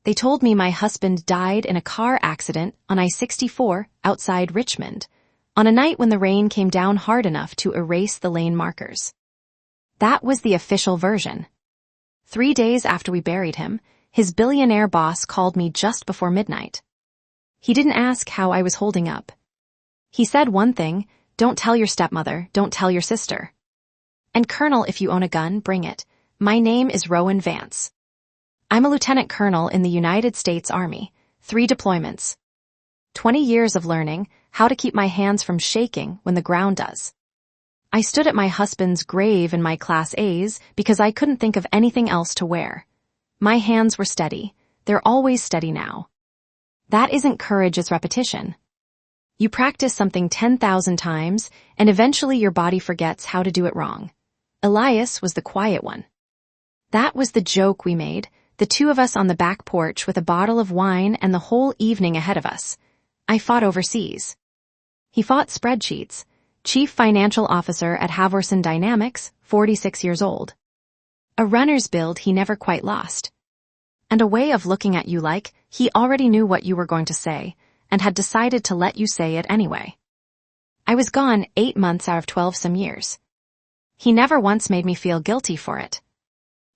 They told me my husband died in a car accident on I-64 outside Richmond, on a night when the rain came down hard enough to erase the lane markers. That was the official version. 3 days after we buried him, his billionaire boss called me just before midnight. He didn't ask how I was holding up. He said one thing: "Don't tell your stepmother, don't tell your sister. And Colonel, if you own a gun, bring it. My name is Rowan Vance. I'm a lieutenant colonel in the United States Army, 3 deployments. 20 years of learning how to keep my hands from shaking when the ground does. I stood at my husband's grave in my Class A's because I couldn't think of anything else to wear. My hands were steady. They're always steady now. That isn't courage, it's repetition. You practice something 10,000 times, and eventually your body forgets how to do it wrong. Elias was the quiet one. That was the joke we made, the 2 of us on the back porch with a bottle of wine and the whole evening ahead of us. I fought overseas. He fought spreadsheets. Chief Financial Officer at Havorson Dynamics, 46 years old. A runner's build he never quite lost. And a way of looking at you like he already knew what you were going to say and had decided to let you say it anyway. I was gone 8 months out of 12 some years. He never once made me feel guilty for it.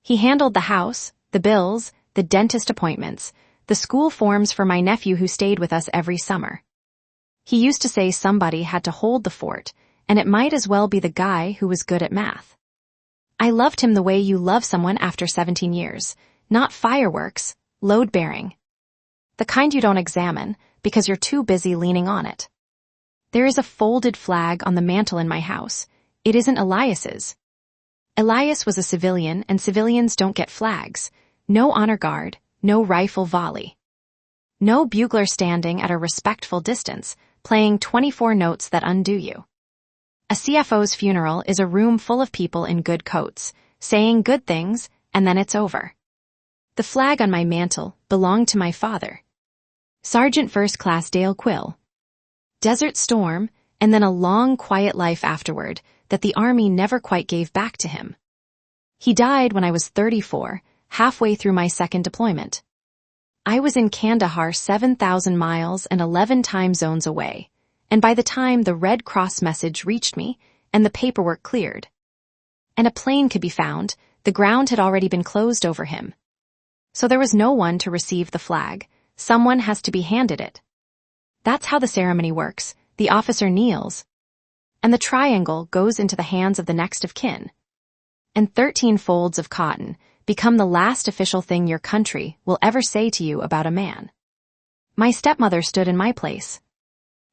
He handled the house, the bills, the dentist appointments, the school forms for my nephew who stayed with us every summer. He used to say somebody had to hold the fort, and it might as well be the guy who was good at math. I loved him the way you love someone after 17 years, not fireworks, load-bearing. The kind you don't examine because you're too busy leaning on it. There is a folded flag on the mantel in my house. It isn't Elias's. Elias was a civilian, and civilians don't get flags. No honor guard, no rifle volley. No bugler standing at a respectful distance, playing 24 notes that undo you. A CFO's funeral is a room full of people in good coats, saying good things, and then it's over. The flag on my mantel belonged to my father. Sergeant First Class Dale Quill. Desert Storm, and then a long, quiet life afterward that the Army never quite gave back to him. He died when I was 34, halfway through my 2nd deployment. I was in Kandahar 7,000 miles and 11 time zones away, and by the time the Red Cross message reached me and the paperwork cleared, and a plane could be found, the ground had already been closed over him. So there was no one to receive the flag. Someone has to be handed it. That's how the ceremony works. The officer kneels, and the triangle goes into the hands of the next of kin. And 13 folds of cotton become the last official thing your country will ever say to you about a man. My stepmother stood in my place.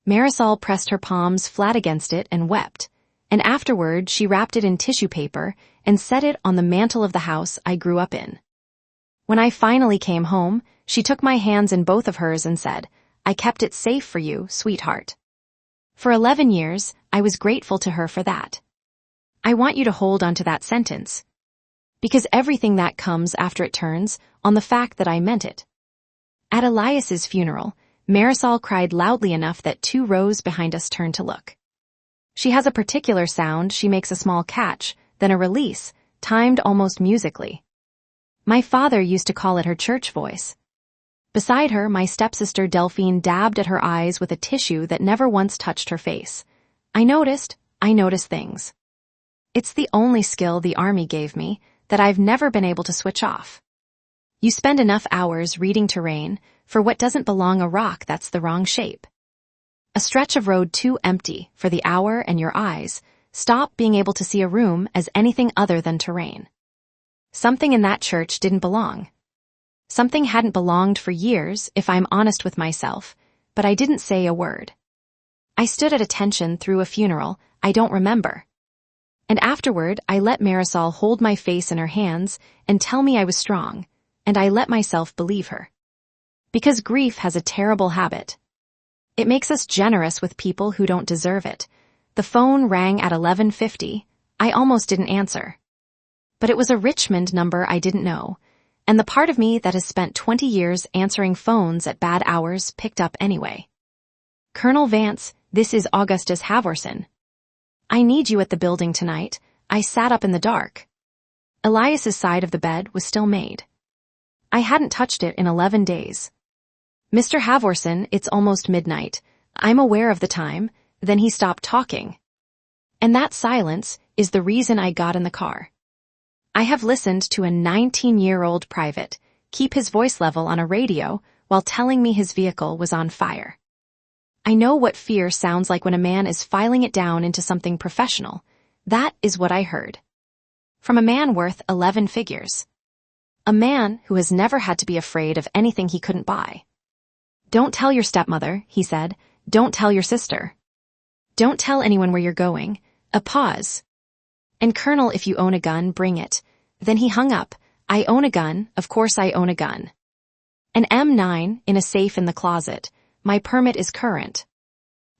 Marisol pressed her palms flat against it and wept, and afterward she wrapped it in tissue paper and set it on the mantel of the house I grew up in. When I finally came home, she took my hands in both of hers and said, "I kept it safe for you, sweetheart." For 11 years, I was grateful to her for that. I want you to hold on to that sentence, because everything that comes after it turns on the fact that I meant it. At Elias's funeral, Marisol cried loudly enough that 2 rows behind us turned to look. She has a particular sound. She makes a small catch, then a release, timed almost musically. My father used to call it her church voice. Beside her, my stepsister Delphine dabbed at her eyes with a tissue that never once touched her face. I noticed things. It's the only skill the Army gave me that I've never been able to switch off. You spend enough hours reading terrain for what doesn't belong a rock that's the wrong shape. A stretch of road too empty for the hour and your eyes stop being able to see a room as anything other than terrain. Something in that church didn't belong. Something hadn't belonged for years, if I'm honest with myself, but I didn't say a word. I stood at attention through a funeral I don't remember. And afterward, I let Marisol hold my face in her hands and tell me I was strong, and I let myself believe her. Because grief has a terrible habit. It makes us generous with people who don't deserve it. The phone rang at 11:50. I almost didn't answer. But it was a Richmond number I didn't know, and the part of me that has spent 20 years answering phones at bad hours picked up anyway. "Colonel Vance, this is Augustus Havorson. I need you at the building tonight." I sat up in the dark. Elias's side of the bed was still made. I hadn't touched it in 11 days. Mr. Halvorsen, it's almost midnight. I'm aware of the time. Then he stopped talking. And that silence is the reason I got in the car. I have listened to a 19-year-old private keep his voice level on a radio while telling me his vehicle was on fire. I know what fear sounds like when a man is filing it down into something professional. That is what I heard. From a man worth 11 figures. A man who has never had to be afraid of anything he couldn't buy. Don't tell your stepmother, he said. Don't tell your sister. Don't tell anyone where you're going. A pause. And Colonel, if you own a gun, bring it. Then he hung up. I own a gun, of course I own a gun. An M9 in a safe in the closet. My permit is current.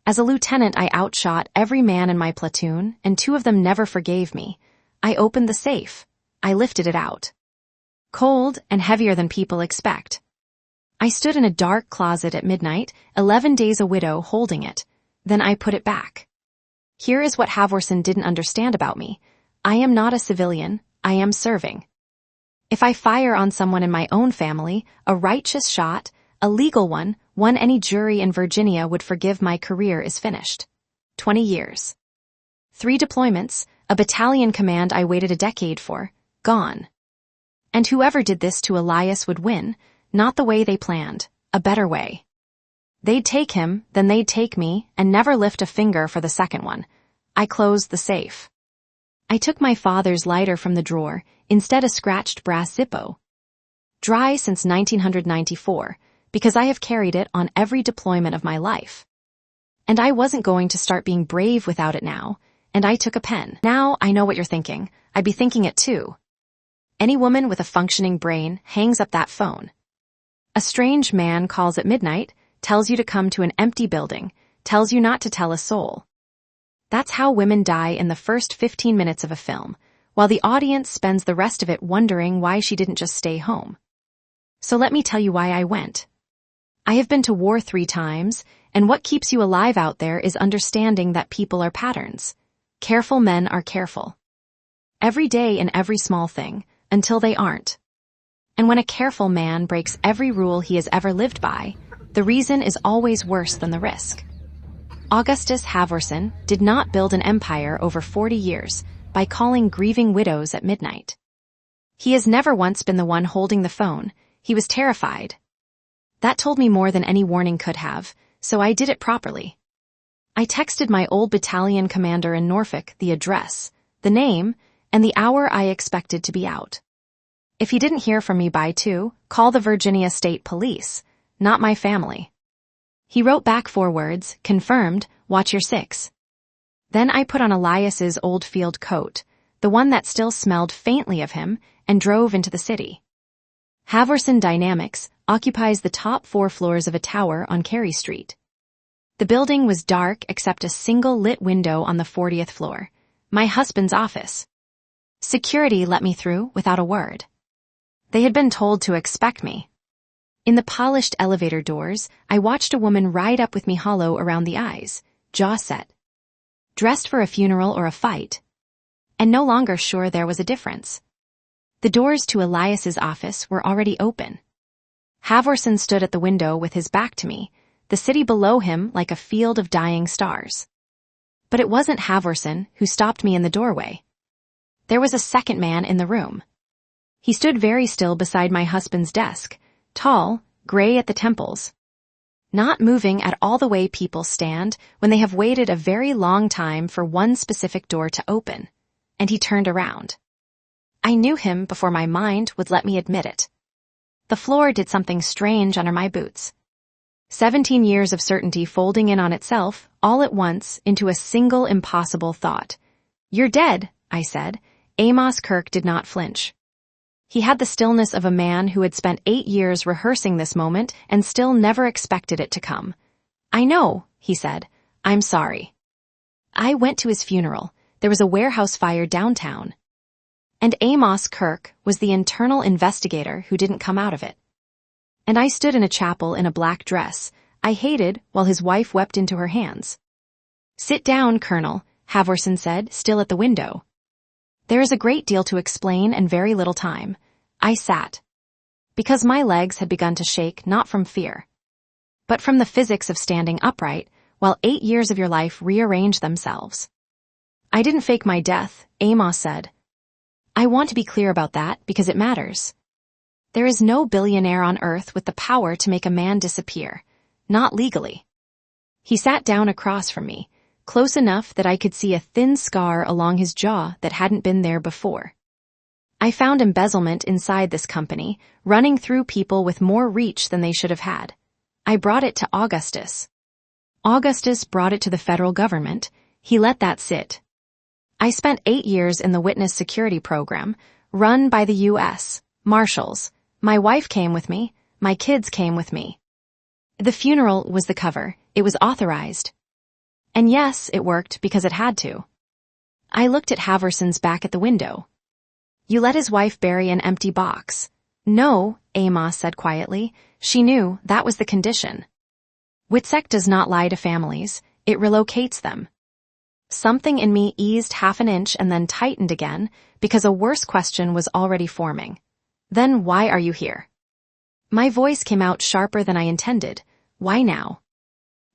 As a lieutenant, I outshot every man in my platoon, and 2 of them never forgave me. I opened the safe. I lifted it out. Cold and heavier than people expect. I stood in a dark closet at midnight, 11 days a widow, holding it. Then I put it back. Here is what Halvorsen didn't understand about me. I am not a civilian. I am serving. If I fire on someone in my own family, a righteous shot, a legal one any jury in Virginia would forgive, my career is finished. 20 years. 3 deployments, a battalion command I waited a decade for, gone. And whoever did this to Elias would win, not the way they planned, a better way. They'd take him, then they'd take me, and never lift a finger for the second one. I closed the safe. I took my father's lighter from the drawer, instead a scratched brass Zippo. Dry since 1994, because I have carried it on every deployment of my life. And I wasn't going to start being brave without it now, and I took a pen. Now I know what you're thinking. I'd be thinking it too. Any woman with a functioning brain hangs up that phone. A strange man calls at midnight, tells you to come to an empty building, tells you not to tell a soul. That's how women die in the first 15 minutes of a film, while the audience spends the rest of it wondering why she didn't just stay home. So let me tell you why I went. I have been to war 3 times, and what keeps you alive out there is understanding that people are patterns. Careful men are careful. Every day in every small thing, until they aren't. And when a careful man breaks every rule he has ever lived by, the reason is always worse than the risk. Augustus Halvorsen did not build an empire over 40 years by calling grieving widows at midnight. He has never once been the one holding the phone. He was terrified. That told me more than any warning could have, so I did it properly. I texted my old battalion commander in Norfolk the address, the name, and the hour I expected to be out. If he didn't hear from me by 2, call the Virginia State Police, not my family. He wrote back 4 words, confirmed, watch your 6. Then I put on Elias's old field coat, the one that still smelled faintly of him, and drove into the city. Halvorsen Dynamics occupies the top 4 floors of a tower on Carey Street. The building was dark except a single lit window on the 40th floor, my husband's office. Security let me through without a word. They had been told to expect me. In the polished elevator doors, I watched a woman ride up with me, hollow around the eyes, jaw set. Dressed for a funeral or a fight. And no longer sure there was a difference. The doors to Elias's office were already open. Halvorsen stood at the window with his back to me, the city below him like a field of dying stars. But it wasn't Halvorsen who stopped me in the doorway. There was a second man in the room. He stood very still beside my husband's desk, tall, gray at the temples. Not moving at all the way people stand when they have waited a very long time for one specific door to open. And he turned around. I knew him before my mind would let me admit it. The floor did something strange under my boots. 17 years of certainty folding in on itself, all at once, into a single impossible thought. You're dead, I said. Amos Kirk did not flinch. He had the stillness of a man who had spent 8 years rehearsing this moment and still never expected it to come. I know, he said. I'm sorry. I went to his funeral. There was a warehouse fire downtown. And Amos Kirk was the internal investigator who didn't come out of it. And I stood in a chapel in a black dress, I hated, while his wife wept into her hands. Sit down, Colonel, Halvorsen said, still at the window. There is a great deal to explain and very little time. I sat. Because my legs had begun to shake not from fear, but from the physics of standing upright while 8 years of your life rearrange themselves. I didn't fake my death, Amos said. I want to be clear about that because it matters. There is no billionaire on earth with the power to make a man disappear, not legally. He sat down across from me, close enough that I could see a thin scar along his jaw that hadn't been there before. I found embezzlement inside this company, running through people with more reach than they should have had. I brought it to Augustus. Augustus brought it to the federal government. He let that sit. I spent 8 years in the witness security program, run by the U.S. Marshals. My wife came with me. My kids came with me. The funeral was the cover. It was authorized. And yes, it worked because it had to. I looked at Haverson's back at the window. You let his wife bury an empty box. No, Amos said quietly. She knew that was the condition. WITSEC does not lie to families. It relocates them. Something in me eased half an inch and then tightened again because a worse question was already forming. Then why are you here? My voice came out sharper than I intended. Why now?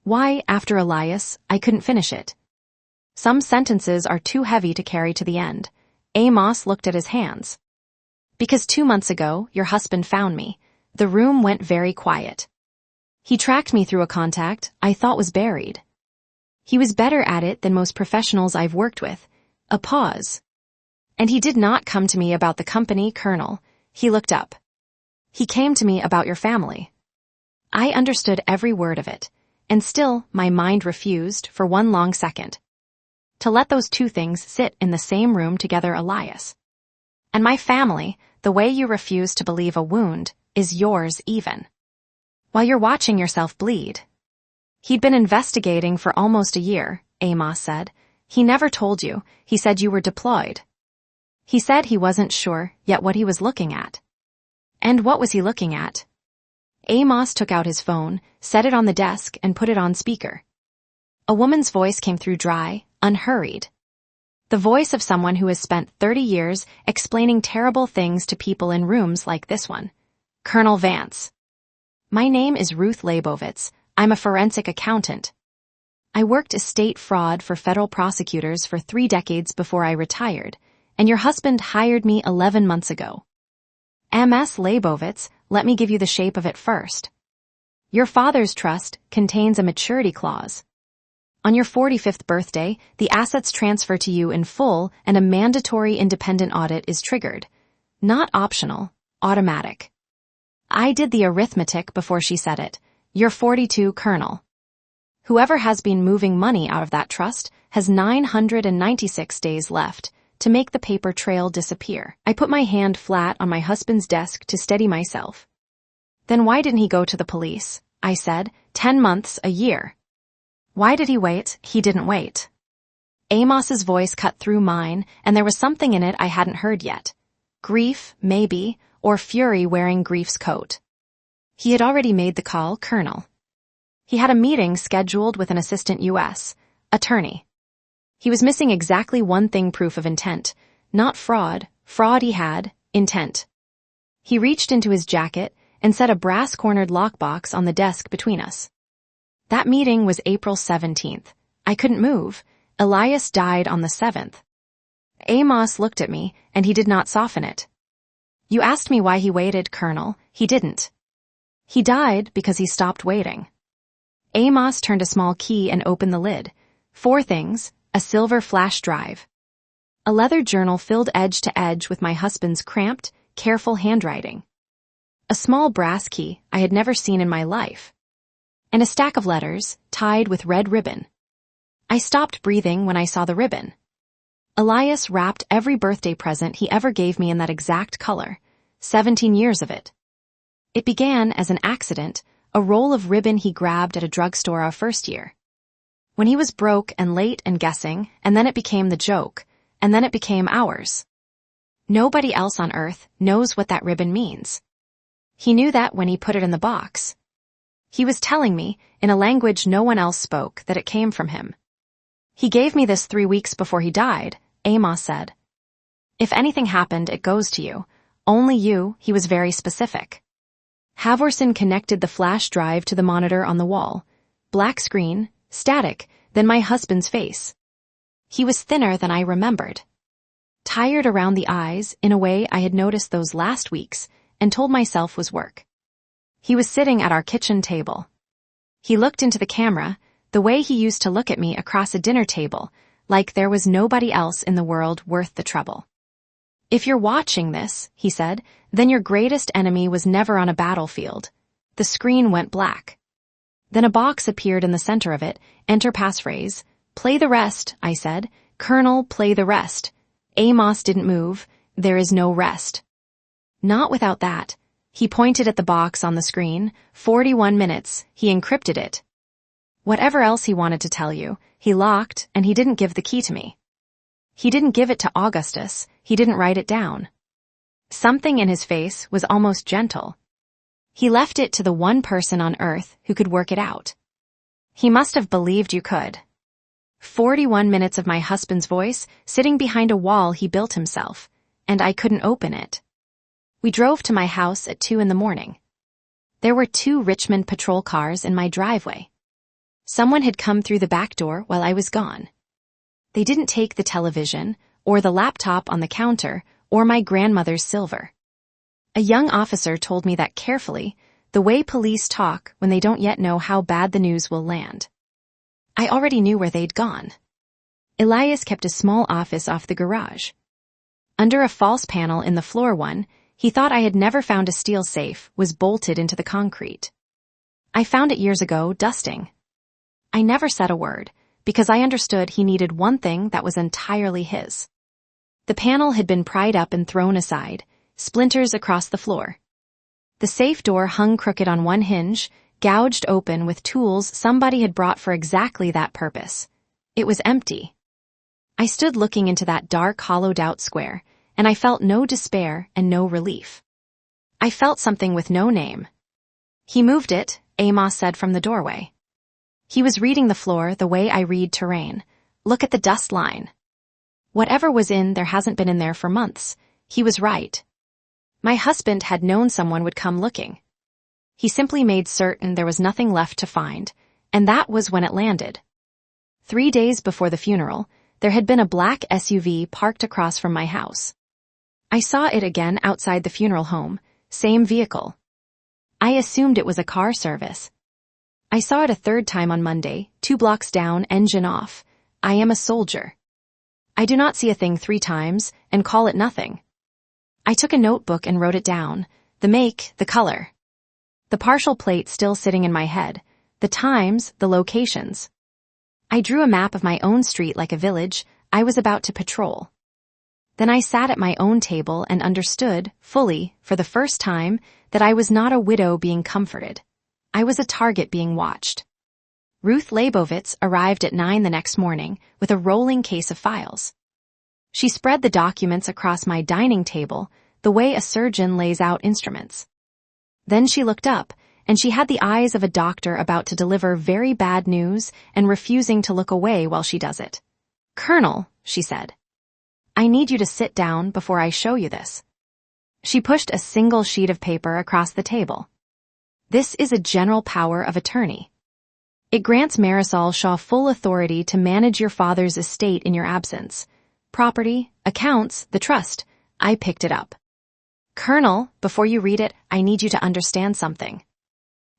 Why, after Elias, I couldn't finish it. Some sentences are too heavy to carry to the end. Amos looked at his hands. Because 2 months ago, your husband found me. The room went very quiet. He tracked me through a contact I thought was buried. He was better at it than most professionals I've worked with. A pause. And he did not come to me about the company, Colonel. He looked up. He came to me about your family. I understood every word of it, and still my mind refused for one long second to let those two things sit in the same room together, Elias. And my family, the way you refuse to believe a wound, is yours even. While you're watching yourself bleed. He'd been investigating for almost a year, Amos said. He never told you. He said you were deployed. He said he wasn't sure yet what he was looking at. And what was he looking at? Amos took out his phone, set it on the desk, and put it on speaker. A woman's voice came through dry, unhurried. The voice of someone who has spent 30 years explaining terrible things to people in rooms like this one. Colonel Vance. My name is Ruth Leibovitz. I'm a forensic accountant. I worked estate fraud for federal prosecutors for 3 decades before I retired, and your husband hired me 11 months ago. Ms. Leibovitz, let me give you the shape of it first. Your father's trust contains a maturity clause. On your 45th birthday, the assets transfer to you in full and a mandatory independent audit is triggered. Not optional, automatic. I did the arithmetic before she said it. You're 42, Colonel. Whoever has been moving money out of that trust has 996 days left to make the paper trail disappear. I put my hand flat on my husband's desk to steady myself. Then why didn't he go to the police? I said, 10 months, a year. Why did he wait? He didn't wait. Amos's voice cut through mine, and there was something in it I hadn't heard yet. Grief, maybe, or fury wearing grief's coat. He had already made the call, Colonel. He had a meeting scheduled with an assistant U.S. attorney. He was missing exactly one thing, proof of intent. Not fraud. Fraud he had, intent. He reached into his jacket and set a brass-cornered lockbox on the desk between us. That meeting was April 17th. I couldn't move. Elias died on the 7th. Amos looked at me, and he did not soften it. You asked me why he waited, Colonel. He didn't. He died because he stopped waiting. Amos turned a small key and opened the lid. 4 things, a silver flash drive. A leather journal filled edge to edge with my husband's cramped, careful handwriting. A small brass key I had never seen in my life. And a stack of letters tied with red ribbon. I stopped breathing when I saw the ribbon. Elias wrapped every birthday present he ever gave me in that exact color, 17 years of it. It began as an accident, a roll of ribbon he grabbed at a drugstore our first year. When he was broke and late and guessing, and then it became the joke, and then it became ours. Nobody else on earth knows what that ribbon means. He knew that when he put it in the box. He was telling me, in a language no one else spoke, that it came from him. He gave me this 3 weeks before he died, Amos said. If anything happened, it goes to you. Only you, he was very specific. Havorson connected the flash drive to the monitor on the wall. Black screen, static, then my husband's face. He was thinner than I remembered. Tired around the eyes in a way I had noticed those last weeks and told myself was work. He was sitting at our kitchen table. He looked into the camera, the way he used to look at me across a dinner table, like there was nobody else in the world worth the trouble. If you're watching this, he said, then your greatest enemy was never on a battlefield. The screen went black. Then a box appeared in the center of it, enter passphrase. Play the rest, I said. Colonel, play the rest. Amos didn't move. There is no rest. Not without that. He pointed at the box on the screen. 41 minutes. He encrypted it. Whatever else he wanted to tell you, he locked, and he didn't give the key to me. He didn't give it to Augustus. He didn't write it down. Something in his face was almost gentle. He left it to the one person on earth who could work it out. He must have believed you could. 41 minutes of my husband's voice sitting behind a wall he built himself, and I couldn't open it. We drove to my house at 2 a.m. There were 2 Richmond patrol cars in my driveway. Someone had come through the back door while I was gone. They didn't take the television, or the laptop on the counter, or my grandmother's silver. A young officer told me that carefully, the way police talk when they don't yet know how bad the news will land. I already knew where they'd gone. Elias kept a small office off the garage. Under a false panel in the floor one, he thought I had never found a steel safe was bolted into the concrete. I found it years ago, dusting. I never said a word, because I understood he needed one thing that was entirely his. The panel had been pried up and thrown aside, splinters across the floor. The safe door hung crooked on one hinge, gouged open with tools somebody had brought for exactly that purpose. It was empty. I stood looking into that dark, hollowed-out square, and I felt no despair and no relief. I felt something with no name. He moved it, Amos said from the doorway. He was reading the floor the way I read terrain. Look at the dust line. Whatever was in there hasn't been in there for months. He was right. My husband had known someone would come looking. He simply made certain there was nothing left to find, and that was when it landed. 3 days before the funeral, there had been a black SUV parked across from my house. I saw it again outside the funeral home, same vehicle. I assumed it was a car service. I saw it a third time on Monday, 2 blocks down, engine off. I am a soldier. I do not see a thing 3 times and call it nothing. I took a notebook and wrote it down, the make, the color. The partial plate still sitting in my head, the times, the locations. I drew a map of my own street like a village I was about to patrol. Then I sat at my own table and understood, fully, for the first time, that I was not a widow being comforted. I was a target being watched. Ruth Leibovitz arrived at 9 the next morning with a rolling case of files. She spread the documents across my dining table the way a surgeon lays out instruments. Then she looked up, and she had the eyes of a doctor about to deliver very bad news and refusing to look away while she does it. "Colonel," she said, "I need you to sit down before I show you this." She pushed a single sheet of paper across the table. This is a general power of attorney. It grants Marisol Shaw full authority to manage your father's estate in your absence. Property, accounts, the trust. I picked it up. "Colonel, before you read it, I need you to understand something.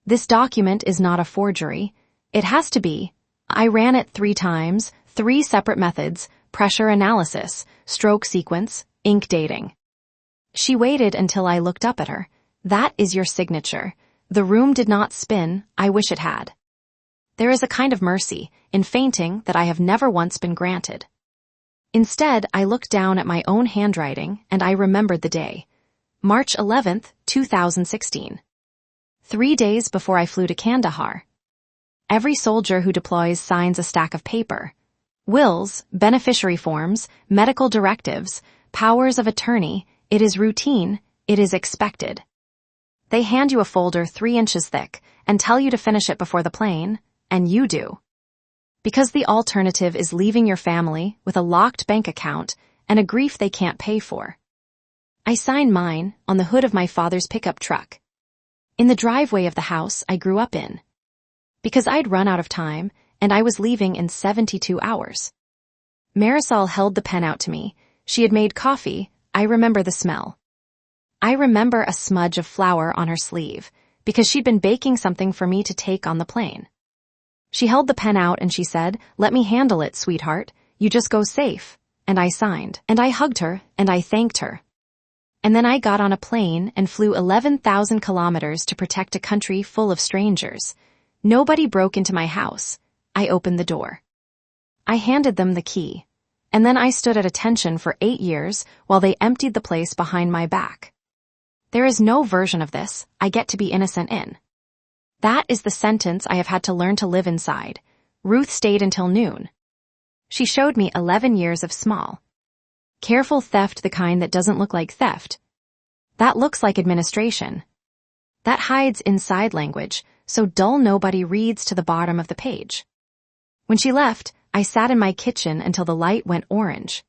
This document is not a forgery. It has to be. I ran it 3 times, 3 separate methods, pressure analysis, stroke sequence, ink dating." She waited until I looked up at her. "That is your signature. The room did not spin. I wish it had. There is a kind of mercy in fainting that I have never once been granted." Instead, I looked down at my own handwriting and I remembered the day. March 11th, 2016. 3 days before I flew to Kandahar. Every soldier who deploys signs a stack of paper. Wills, beneficiary forms, medical directives, powers of attorney. It is routine. It is expected. They hand you a folder 3 inches thick and tell you to finish it before the plane, and you do. Because the alternative is leaving your family with a locked bank account and a grief they can't pay for. I signed mine on the hood of my father's pickup truck. in the driveway of the house I grew up in. Because I'd run out of time, and I was leaving in 72 hours. Marisol held the pen out to me. She had made coffee. I remember the smell. I remember a smudge of flour on her sleeve, because she'd been baking something for me to take on the plane. She held the pen out and she said, "Let me handle it, sweetheart. You just go safe." And I signed, and I hugged her, and I thanked her. And then I got on a plane and flew 11,000 kilometers to protect a country full of strangers. Nobody broke into my house. I opened the door. I handed them the key, and then I stood at attention for 8 years while they emptied the place behind my back. There is no version of this I get to be innocent in. That is the sentence I have had to learn to live inside. Ruth stayed until noon. She showed me 11 years of small, careful theft, the kind that doesn't look like theft. That looks like administration. That hides inside language, so dull nobody reads to the bottom of the page. When she left, I sat in my kitchen until the light went orange.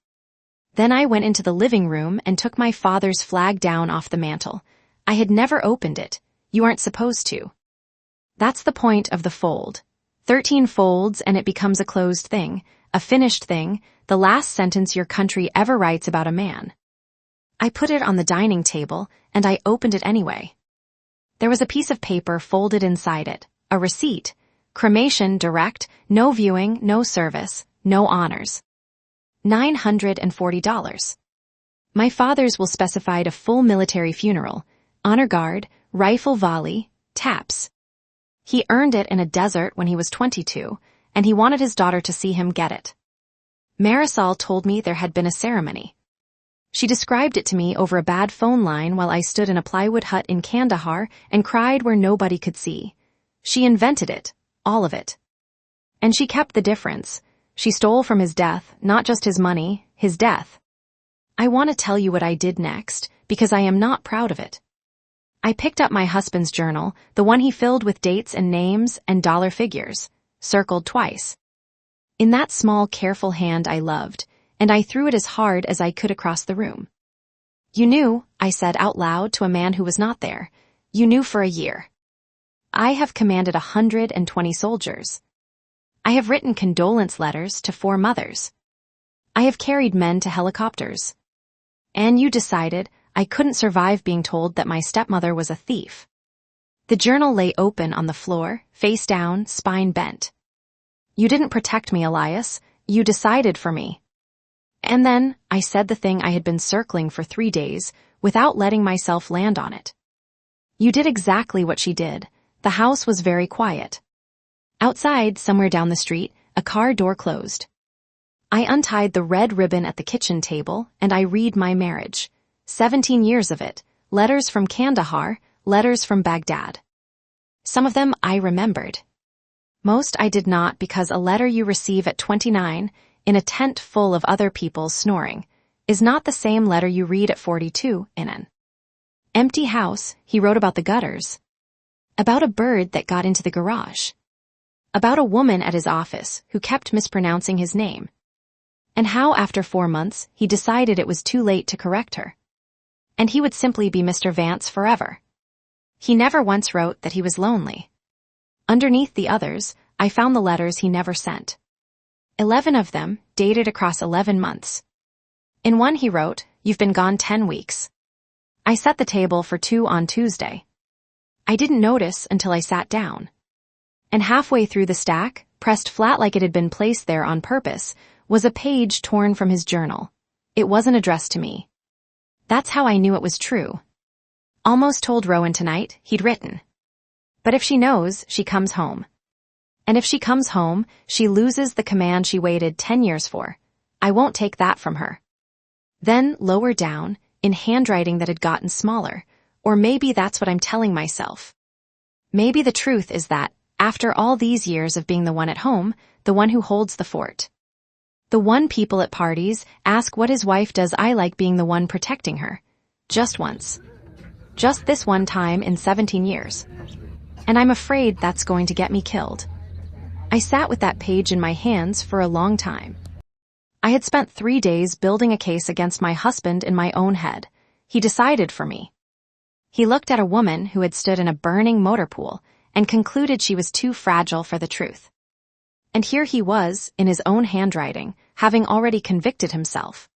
Then I went into the living room and took my father's flag down off the mantel. I had never opened it. You aren't supposed to. That's the point of the fold. 13 folds and it becomes a closed thing, a finished thing, the last sentence your country ever writes about a man. I put it on the dining table and I opened it anyway. There was a piece of paper folded inside it, a receipt. Cremation direct, no viewing, no service, no honors. $940. My father's will specified a full military funeral, honor guard, rifle volley, taps. He earned it in a desert when he was 22, and he wanted his daughter to see him get it. Marisol told me there had been a ceremony. She described it to me over a bad phone line while I stood in a plywood hut in Kandahar and cried where nobody could see. She invented it. All of it. And she kept the difference. She stole from his death, not just his money, his death. I want to tell you what I did next, because I am not proud of it. I picked up my husband's journal, the one he filled with dates and names and dollar figures, circled twice. In that small, careful hand I loved, and I threw it as hard as I could across the room. "You knew," I said out loud to a man who was not there. "You knew for a year. I have commanded 120 soldiers. I have written condolence letters to 4 mothers. I have carried men to helicopters. And you decided I couldn't survive being told that my stepmother was a thief." The journal lay open on the floor, face down, spine bent. "You didn't protect me, Elias. You decided for me." And then I said the thing I had been circling for 3 days without letting myself land on it. You did exactly what she did. The house was very quiet. Outside, somewhere down the street, a car door closed. I untied the red ribbon at the kitchen table, and I read my marriage. 17 years of it, letters from Kandahar, letters from Baghdad. Some of them I remembered. Most I did not, because a letter you receive at 29, in a tent full of other people snoring, is not the same letter you read at 42 in an empty house. He wrote about the gutters. About a bird that got into the garage. About a woman at his office who kept mispronouncing his name. And how after 4 months he decided it was too late to correct her. And he would simply be Mr. Vance forever. He never once wrote that he was lonely. Underneath the others, I found the letters he never sent. 11 of them, dated across 11 months. In one he wrote, "You've been gone 10 weeks. I set the table for 2 on Tuesday." I didn't notice until I sat down. And halfway through the stack, pressed flat like it had been placed there on purpose, was a page torn from his journal. It wasn't addressed to me. That's how I knew it was true. "Almost told Rowan tonight," he'd written. "But if she knows, she comes home. And if she comes home, she loses the command she waited 10 years for. I won't take that from her." Then, lower down, in handwriting that had gotten smaller, or maybe that's what I'm telling myself. Maybe the truth is that, after all these years of being the one at home, the one who holds the fort. The one people at parties ask what his wife does. I like being the one protecting her. Just once. Just this one time in 17 years. And I'm afraid that's going to get me killed. I sat with that page in my hands for a long time. I had spent 3 days building a case against my husband in my own head. He decided for me. He looked at a woman who had stood in a burning motor pool and concluded she was too fragile for the truth. And here he was, in his own handwriting, having already convicted himself.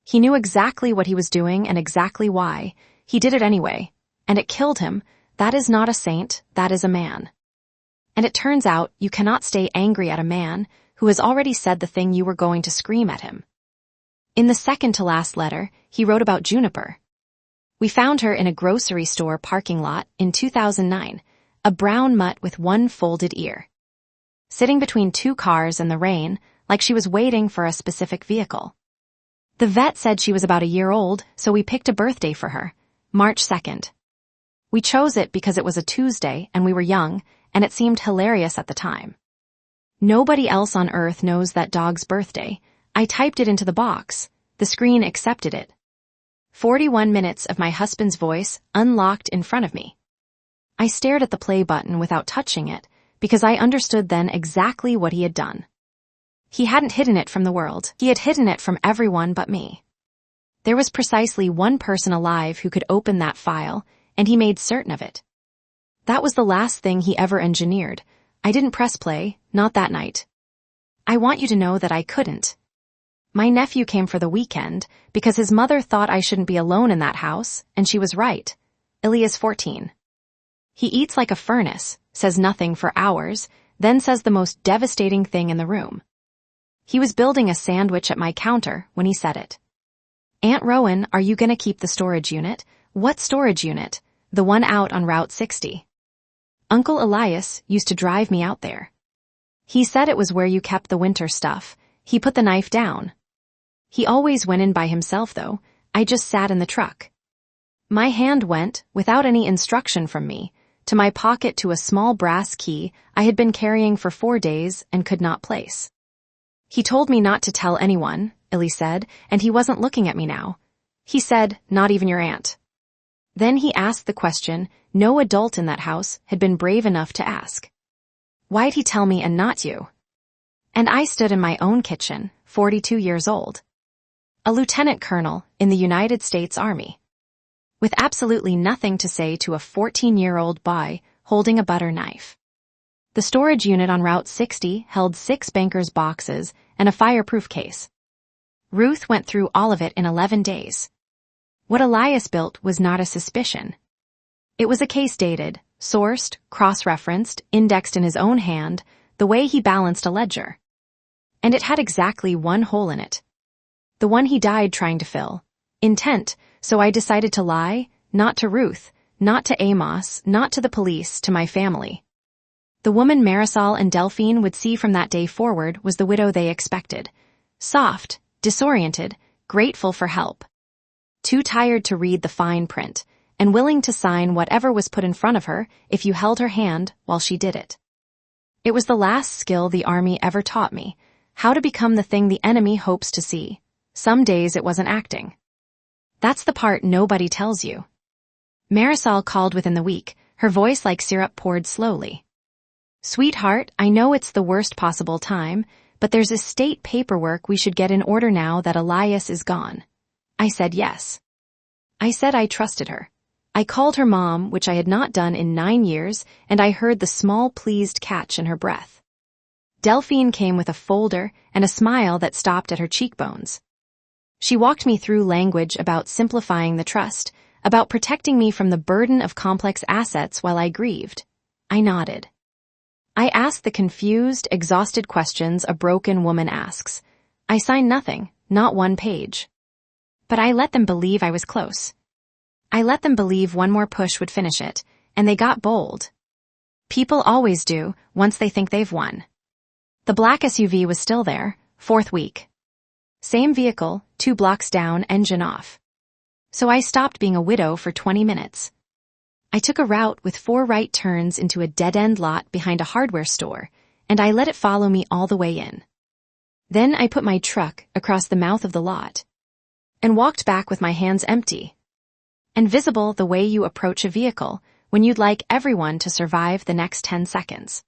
He knew exactly what he was doing and exactly why. He did it anyway, and it killed him. That is not a saint, that is a man. And it turns out you cannot stay angry at a man who has already said the thing you were going to scream at him. In the second-to-last letter, he wrote about Juniper. We found her in a grocery store parking lot in 2009, a brown mutt with one folded ear, sitting between two cars in the rain like she was waiting for a specific vehicle. The vet said she was about a year old, so we picked a birthday for her, March 2nd. We chose it because it was a Tuesday and we were young, and it seemed hilarious at the time. Nobody else on Earth knows that dog's birthday. I typed it into the box. The screen accepted it. 41 minutes of my husband's voice unlocked in front of me. I stared at the play button without touching it, because I understood then exactly what he had done. He hadn't hidden it from the world. He had hidden it from everyone but me. There was precisely one person alive who could open that file, and he made certain of it. That was the last thing he ever engineered. I didn't press play, not that night. I want you to know that I couldn't. My nephew came for the weekend because his mother thought I shouldn't be alone in that house, and she was right. Elias 14. He eats like a furnace, says nothing for hours, then says the most devastating thing in the room. He was building a sandwich at my counter when he said it. Aunt Rowan, are you gonna keep the storage unit? What storage unit? The one out on Route 60. Uncle Elias used to drive me out there. He said it was where you kept the winter stuff. He put the knife down. He always went in by himself, though. I just sat in the truck. My hand went, without any instruction from me, to my pocket to a small brass key I had been carrying for 4 days and could not place. He told me not to tell anyone, Illy said, and he wasn't looking at me now. He said, not even your aunt. Then he asked the question no adult in that house had been brave enough to ask. Why'd he tell me and not you? And I stood in my own kitchen, 42 years old. A lieutenant colonel in the United States Army, with absolutely nothing to say to a 14-year-old boy holding a butter knife. The storage unit on Route 60 held 6 bankers' boxes and a fireproof case. Ruth went through all of it in 11 days. What Elias built was not a suspicion. It was a case dated, sourced, cross-referenced, indexed in his own hand, the way he balanced a ledger. And it had exactly one hole in it. The one he died trying to fill. Intent, so I decided to lie, not to Ruth, not to Amos, not to the police, to my family. The woman Marisol and Delphine would see from that day forward was the widow they expected. Soft, disoriented, grateful for help. Too tired to read the fine print, and willing to sign whatever was put in front of her if you held her hand while she did it. It was the last skill the Army ever taught me, how to become the thing the enemy hopes to see. Some days it wasn't acting. That's the part nobody tells you. Marisol called within the week, her voice like syrup poured slowly. Sweetheart, I know it's the worst possible time, but there's estate paperwork we should get in order now that Elias is gone. I said yes. I said I trusted her. I called her mom, which I had not done in 9 years, and I heard the small pleased catch in her breath. Delphine came with a folder and a smile that stopped at her cheekbones. She walked me through language about simplifying the trust, about protecting me from the burden of complex assets while I grieved. I nodded. I asked the confused, exhausted questions a broken woman asks. I signed nothing, not one page. But I let them believe I was close. I let them believe one more push would finish it, and they got bold. People always do, once they think they've won. The black SUV was still there, 4th week. Same vehicle, 2 blocks down, engine off. So I stopped being a widow for 20 minutes. I took a route with 4 right turns into a dead-end lot behind a hardware store, and I let it follow me all the way in. Then I put my truck across the mouth of the lot and walked back with my hands empty and visible the way you approach a vehicle when you'd like everyone to survive the next 10 seconds.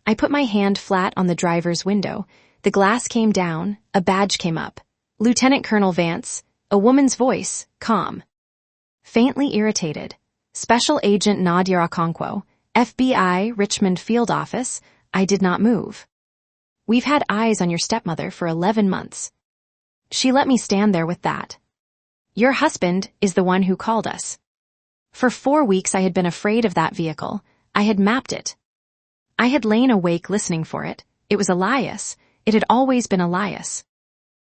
I put my hand flat on the driver's window. The glass came down, a badge came up. Lieutenant Colonel Vance, a woman's voice, calm. Faintly irritated, Special Agent Nadia Okonkwo, FBI, Richmond Field Office. I did not move. We've had eyes on your stepmother for 11 months. She let me stand there with that. Your husband is the one who called us. For 4 weeks I had been afraid of that vehicle. I had mapped it. I had lain awake listening for it. It was Elias. It had always been Elias.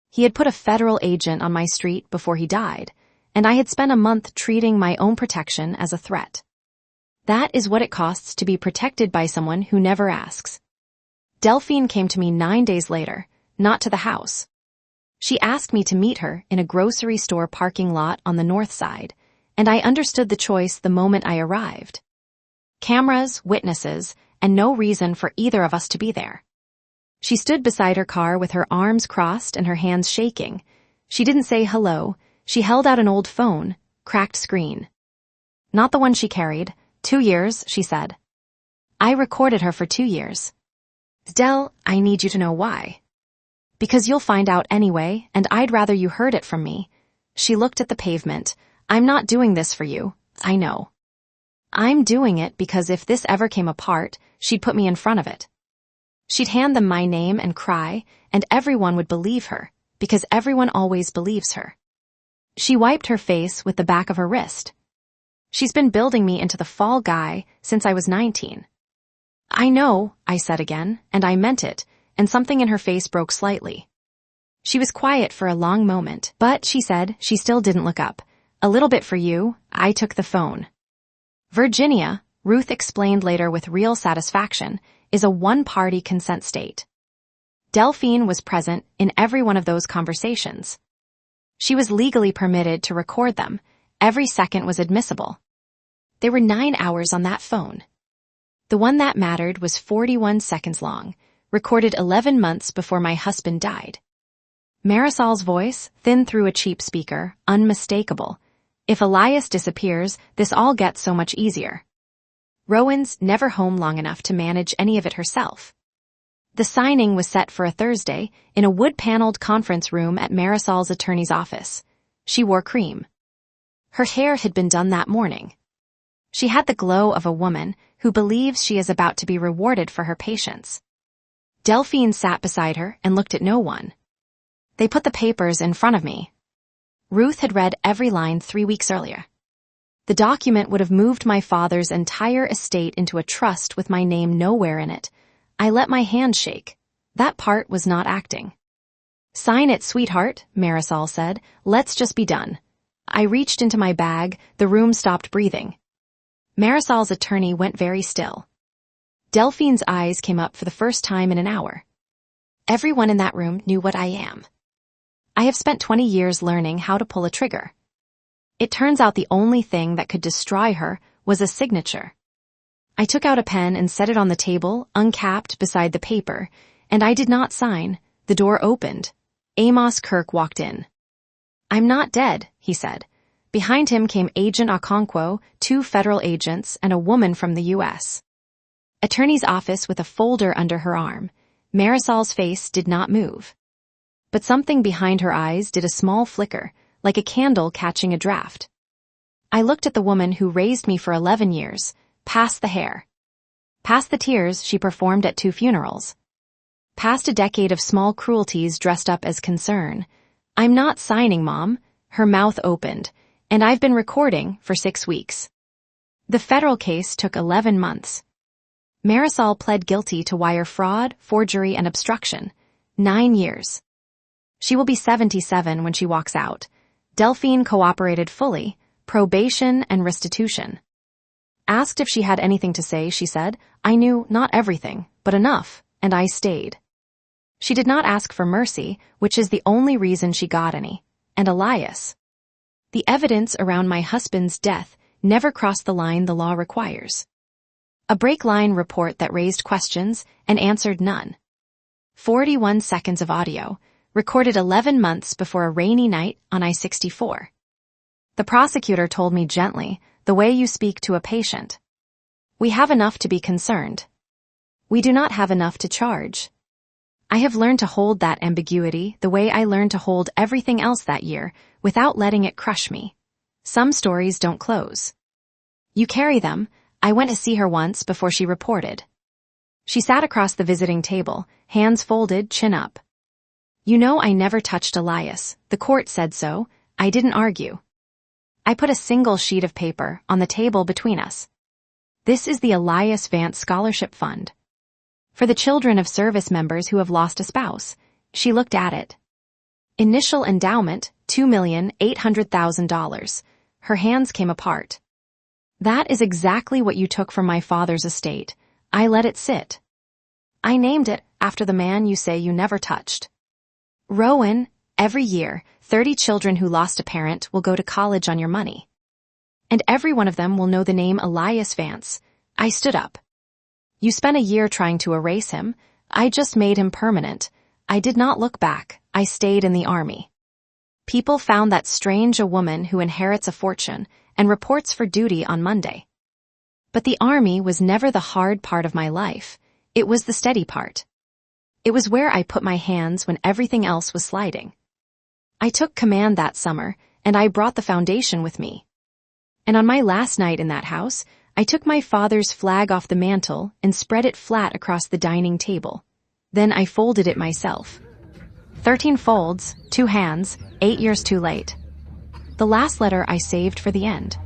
He had put a federal agent on my street before he died, and I had spent a month treating my own protection as a threat. That is what it costs to be protected by someone who never asks. Delphine came to me 9 days later, not to the house. She asked me to meet her in a grocery store parking lot on the north side, and I understood the choice the moment I arrived. Cameras, witnesses, and no reason for either of us to be there. She stood beside her car with her arms crossed and her hands shaking. She didn't say hello. She held out an old phone, cracked screen. Not the one she carried. 2 years, she said. I recorded her for 2 years. Del, I need you to know why. Because you'll find out anyway, and I'd rather you heard it from me. She looked at the pavement. I'm not doing this for you. I know. I'm doing it because if this ever came apart, she'd put me in front of it. She'd hand them my name and cry, and everyone would believe her, because everyone always believes her. She wiped her face with the back of her wrist. She's been building me into the fall guy since I was 19. I know, I said again, and I meant it, and something in her face broke slightly. She was quiet for a long moment, but she said she still didn't look up. A little bit for you. I took the phone. Virginia, Ruth explained later with real satisfaction, is a one-party consent state. Delphine was present in every one of those conversations. She was legally permitted to record them. Every second was admissible. There were 9 hours on that phone. The one that mattered was 41 seconds long, recorded 11 months before my husband died. Marisol's voice, thin through a cheap speaker, unmistakable. If Elias disappears, this all gets so much easier. Rowan's never home long enough to manage any of it herself. The signing was set for a Thursday in a wood-paneled conference room at Marisol's attorney's office. She wore cream. Her hair had been done that morning. She had the glow of a woman who believes she is about to be rewarded for her patience. Delphine sat beside her and looked at no one. They put the papers in front of me. Ruth had read every line 3 weeks earlier. The document would have moved my father's entire estate into a trust with my name nowhere in it. I let my hand shake. That part was not acting. Sign it, sweetheart, Marisol said. Let's just be done. I reached into my bag. The room stopped breathing. Marisol's attorney went very still. Delphine's eyes came up for the first time in an hour. Everyone in that room knew what I am. I have spent 20 years learning how to pull a trigger. It turns out the only thing that could destroy her was a signature. I took out a pen and set it on the table, uncapped beside the paper, and I did not sign. The door opened. Amos Kirk walked in. I'm not dead, he said. Behind him came Agent Okonkwo, 2 federal agents, and a woman from the U.S. Attorney's office with a folder under her arm. Marisol's face did not move. But something behind her eyes did a small flicker, like a candle catching a draft. I looked at the woman who raised me for 11 years, past the hair. Past the tears she performed at 2 funerals. Past a decade of small cruelties dressed up as concern. I'm not signing, Mom. Her mouth opened, and I've been recording for 6 weeks. The federal case took 11 months. Marisol pled guilty to wire fraud, forgery, and obstruction. 9 years. She will be 77 when she walks out. Delphine cooperated fully, probation and restitution. Asked if she had anything to say, she said, I knew not everything, but enough, and I stayed. She did not ask for mercy, which is the only reason she got any. And Elias. The evidence around my husband's death never crossed the line the law requires. A break-line report that raised questions and answered none. 41 seconds of audio, recorded 11 months before a rainy night on I-64. The prosecutor told me gently, the way you speak to a patient. We have enough to be concerned. We do not have enough to charge. I have learned to hold that ambiguity the way I learned to hold everything else that year, without letting it crush me. Some stories don't close. You carry them. I went to see her once before she reported. She sat across the visiting table, hands folded, chin up. You know I never touched Elias. The court said so. I didn't argue. I put a single sheet of paper on the table between us. This is the Elias Vance Scholarship Fund. For the children of service members who have lost a spouse. She looked at it. Initial endowment, $2,800,000. Her hands came apart. That is exactly what you took from my father's estate. I let it sit. I named it after the man you say you never touched. Rowan, every year, 30 children who lost a parent will go to college on your money. And every one of them will know the name Elias Vance. I stood up. You spent a year trying to erase him. I just made him permanent. I did not look back. I stayed in the army. People found that strange a woman who inherits a fortune and reports for duty on Monday. But the army was never the hard part of my life. It was the steady part. It was where I put my hands when everything else was sliding. I took command that summer, and I brought the foundation with me. And on my last night in that house, I took my father's flag off the mantel and spread it flat across the dining table. Then I folded it myself. 13 folds, 2 hands, 8 years too late. The last letter I saved for the end.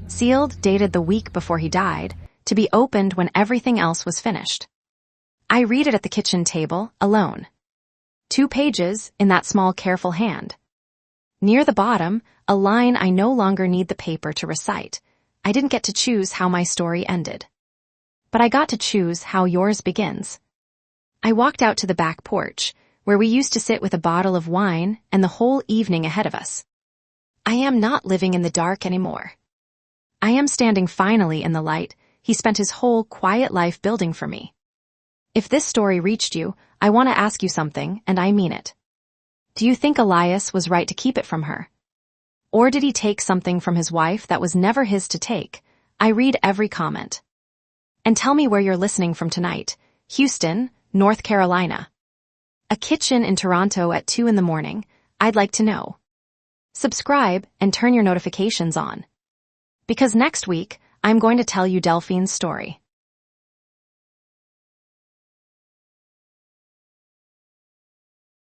Sealed, dated the week before he died, to be opened when everything else was finished. I read it at the kitchen table, alone. 2 pages in that small, careful hand. Near the bottom, a line I no longer need the paper to recite. I didn't get to choose how my story ended. But I got to choose how yours begins. I walked out to the back porch, where we used to sit with a bottle of wine and the whole evening ahead of us. I am not living in the dark anymore. I am standing finally in the light he spent his whole quiet life building for me. If this story reached you, I want to ask you something, and I mean it. Do you think Elias was right to keep it from her? Or did he take something from his wife that was never his to take? I read every comment. And tell me where you're listening from tonight. Houston, North Carolina. A kitchen in Toronto at 2 in the morning. I'd like to know. Subscribe and turn your notifications on. Because next week, I'm going to tell you Delphine's story.